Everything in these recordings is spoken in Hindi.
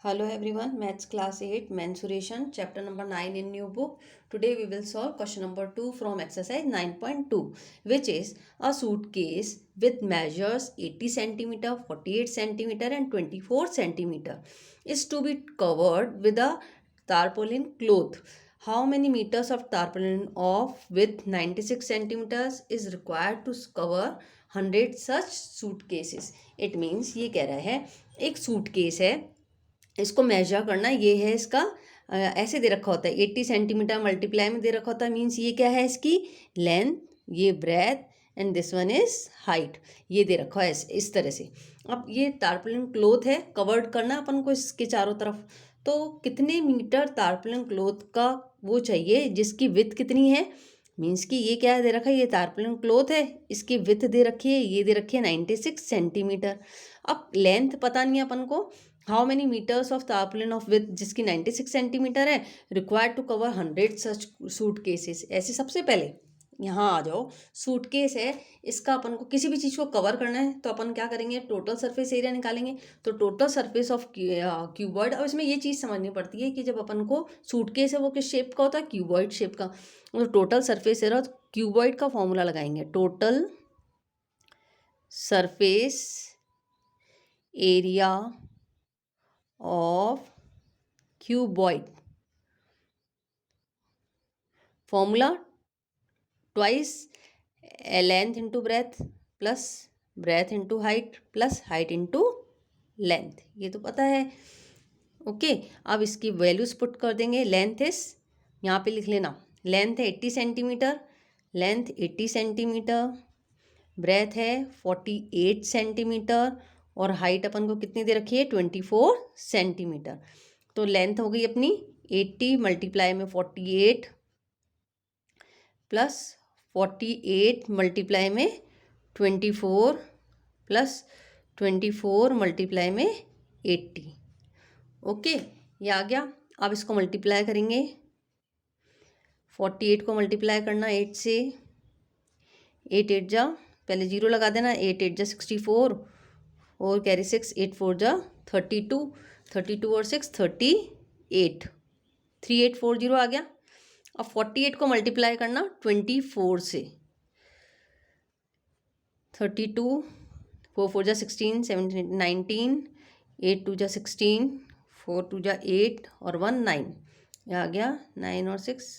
Hello everyone, Maths Class 8, Mensuration, Chapter number 9 in new book. Today we will solve question number 2 from exercise 9.2, which is a suitcase with measures 80 centimeter, 48 centimeter and 24 centimeter is to be covered with a tarpaulin cloth. How many meters of tarpaulin of with 96 centimeters is required to cover 100 such suitcases? It means ये कह रहा है एक सूटकेस है, इसको मेजर करना ये है इसका ऐसे दे रखा होता है 80 सेंटीमीटर मल्टीप्लाई में दे रखा होता है। मीन्स ये क्या है इसकी लेंथ, ये breadth and this one is height, ये दे रखा है इस तरह से। अब ये तारपुलिन क्लोथ है, कवर्ड करना अपन को इसके चारों तरफ। तो कितने मीटर तारपुलिन क्लोथ का वो चाहिए जिसकी विथ कितनी है? मीन्स कि ये क्या दे रखा है, ये तारपुलिन क्लोथ है, इसकी विथ दे रखी है, ये दे रखी है 96 सेंटीमीटर। अब लेंथ पता नहीं है अपन को, how many metres of tarpaulin of with जिसकी 96 सेंटीमीटर है, required to cover 100 such suitcases. ऐसे सबसे पहले यहाँ आ जाओ, सूटकेस है, इसका अपन को किसी भी चीज़ को कवर करना है तो अपन क्या करेंगे, टोटल सरफेस एरिया निकालेंगे। तो टोटल सरफेस ऑफ क्यूबॉइड। अब इसमें ये चीज़ समझनी पड़ती है कि जब अपन को सूटकेस है वो किस शेप का होता है, क्यूबॉइड शेप का। तो टोटल सरफेस एरिया, क्यूबॉइड का फॉर्मूला लगाएंगे, total surface area of cuboid, formula twice length into breadth plus breadth into height plus height into length, ये तो पता है। ओके, अब इसकी वैल्यूज पुट कर देंगे। लेंथ इस यहाँ पे लिख लेना, लेंथ है 80 सेंटीमीटर, लेंथ 80 सेंटीमीटर, ब्रेथ है 48 सेंटीमीटर और हाइट अपन को कितनी दे रखी है, 24 सेंटीमीटर। तो लेंथ हो गई अपनी 80 मल्टीप्लाई में 48 प्लस 48 मल्टीप्लाई में 24 प्लस 24 मल्टीप्लाई में 80। ओके, ये आ गया। अब इसको मल्टीप्लाई करेंगे, 48 को मल्टीप्लाई करना 8 से, 8 8 जा, पहले जीरो लगा देना, 8 8 जा 64 और कैरी 6, 8 4 जा 32, 32 और 6 38, 3840 आ गया। अब 48 को मल्टीप्लाई करना 24 से, 32, 4 4 जा 16, 17 19, 8 2 जा 16, 4 2 जा 8 और 1 9, ये आ गया 9 और 6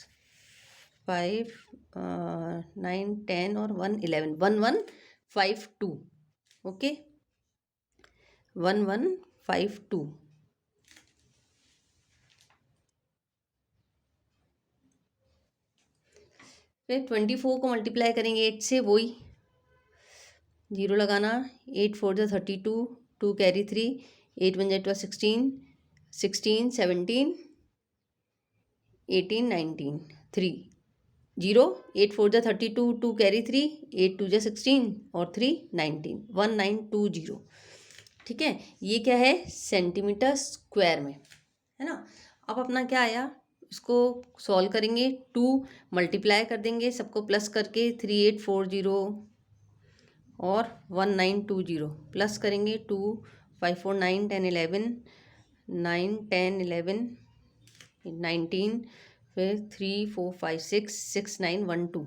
5 9 10 और 1 11, 1152। ओके, 1152। फिर 24 को मल्टीप्लाई करेंगे 8 से, वही जीरो लगाना, 8 4 जा 32, 2 कैरी 3, 8 1 जा 16, 16 17 18 19 3 जीरो, 8 4 जा 32, 2 कैरी 3, 8 2 जा 16 और 3 19, 1920। ठीक है, ये क्या है, सेंटीमीटर स्क्वायर में है ना। अब अपना क्या आया, इसको सॉल्व करेंगे, 2 मल्टीप्लाई कर देंगे सबको प्लस करके, 3840 और 1920 प्लस करेंगे, 2 5 4 9 10 11 9 10 11 19, फिर 3 4 5 6 6 9 1 2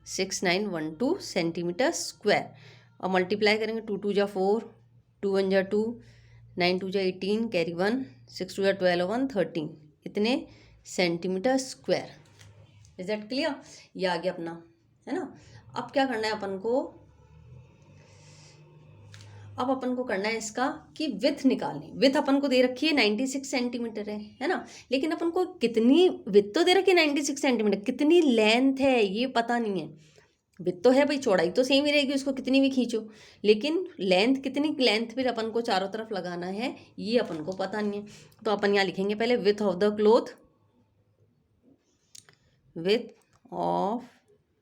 6 9 1 2 सेंटीमीटर स्क्वायर। और मल्टीप्लाई करेंगे, 2 2 जा 4, 2 1 जा 2, 9 2 जा 18, कैरी 1, 6 2 जा 12 1 13, इतने centimetre square. Is that clear? ये आ गया अपना, है ना। अब क्या करना है अपन को, अब अपन को करना है इसका कि विथ निकालनी। विथ अपन को दे रखी है 96 सेंटीमीटर है ना। लेकिन अपन को कितनी विथ तो दे रखी है 96 सेंटीमीटर, कितनी लेंथ है ये पता नहीं है। विथ तो है भाई, चौड़ाई तो सेम ही रहेगी, उसको कितनी भी खींचो, लेकिन लेंथ कितनी, लेंथ फिर अपन को चारों तरफ लगाना है, ये अपन को पता नहीं है। तो अपन यहाँ लिखेंगे पहले width of the cloth, width of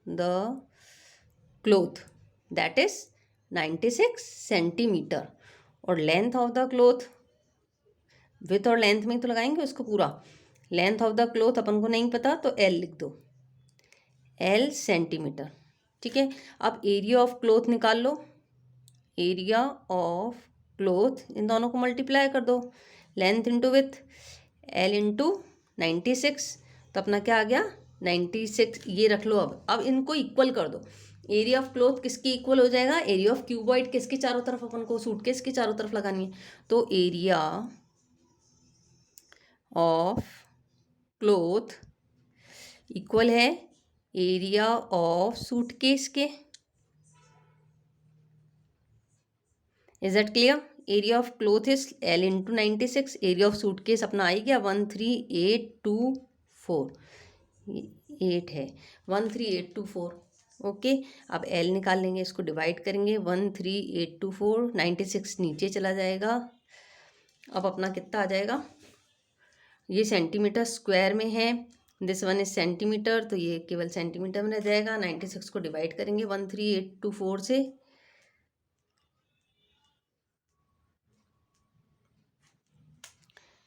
the cloth that is 96 centimetre, और length of the cloth, width और लेंथ में तो लगाएंगे उसको पूरा। लेंथ ऑफ द क्लोथ अपन को नहीं पता तो एल लिख दो, एल सेंटीमीटर। ठीक है, अब एरिया ऑफ क्लोथ निकाल लो, एरिया ऑफ क्लोथ, इन दोनों को मल्टीप्लाई कर दो, length into with, L into 96, तो अपना क्या आ गया 96, ये रख लो। अब इनको इक्वल कर दो। एरिया ऑफ क्लोथ किसके इक्वल हो जाएगा, एरिया ऑफ क्यूबॉइड किसके चारों तरफ अपन को सूटकेस के चारों तरफ लगानी है, तो एरिया ऑफ क्लोथ इक्वल है एरिया ऑफ सूटकेस के। Is that clear? Area of cloth is L into 96, area of suitcase अपना आ गया 13824, 8 है 13824। ओके, अब L निकाल लेंगे, इसको डिवाइड करेंगे 13824, 96 नीचे चला जाएगा। अब अपना कितना आ जाएगा, ये सेंटीमीटर स्क्वायर में है, दिस वन इज सेंटीमीटर, तो ये केवल सेंटीमीटर में रह जाएगा। 96 को डिवाइड करेंगे 13824 से,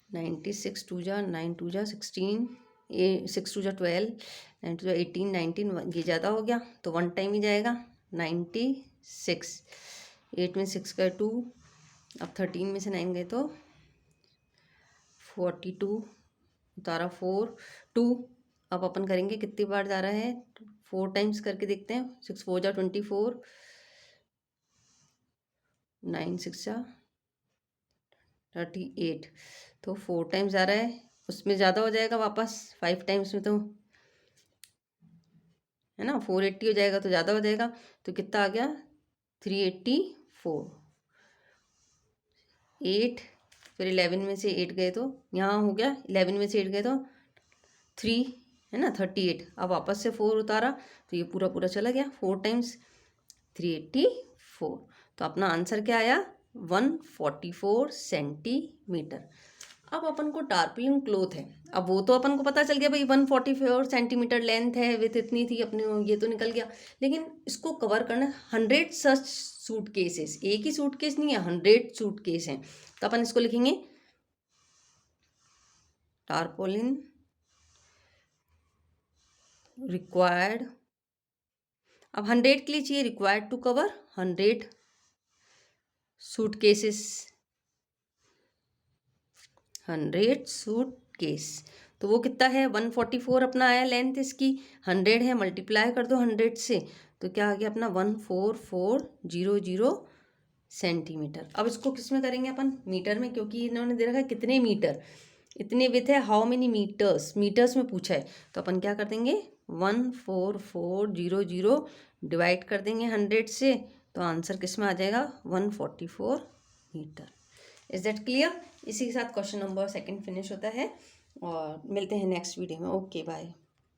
96 टू जा 9 टू जा 16, 6 टू जा 12, 9 टू जा 18, 19, ये ज़्यादा हो गया तो 1 टाइम ही जाएगा 96, 8 में 6 गए 2, अब 13 में से 9 गए तो 42, उतारा 4 2। अब अपन करेंगे कितनी बार जा रहा है, 4 टाइम्स करके देखते हैं। 6 4 जा 24, 9 6 जा 38, तो 4 टाइम्स जा रहा है, उसमें ज़्यादा हो जाएगा वापस 5 टाइम्स में, तो है ना 480 हो जाएगा, तो ज़्यादा हो जाएगा, तो कितना आ गया 384, 8, फिर 11 में से 8 गए तो यहाँ हो गया, 11 में से 8 गए तो 3, है ना 38। अब वापस से 4 उतारा तो ये पूरा पूरा चला गया, 4 टाइम्स 384, तो अपना आंसर क्या आया 144 सेंटीमीटर। अब अपन को टारपलिन क्लोथ है, अब वो तो अपन को पता चल गया भाई 144 सेंटीमीटर लेंथ है, विथ इतनी थी अपने, ये तो निकल गया। लेकिन इसको कवर करना 100 सच सूट केसेस, एक ही सूट केस नहीं है 100 सूट केस हैं, तो अपन इसको लिखेंगे टारपोलिन रिक्वायर्ड, अब 100 के लिए चाहिए required to cover 100 suit cases, 100 suit case, तो वो कितना है 144 अपना आया लेंथ इसकी, 100 है मल्टीप्लाई कर दो 100 से, तो क्या आ गया अपना 14400 सेंटीमीटर। अब इसको किस में करेंगे अपन, मीटर में, क्योंकि इन्होंने दे रखा है कितने मीटर, इतने विथ है, हाउ मेनी मीटर्स, मीटर्स में पूछा है, तो अपन क्या कर देंगे 14400 डिवाइड कर देंगे 100 से, तो आंसर किस में आ जाएगा 144 मीटर। Is that clear? इसी के साथ क्वेश्चन नंबर 2 फिनिश होता है और मिलते हैं नेक्स्ट वीडियो में। Okay bye.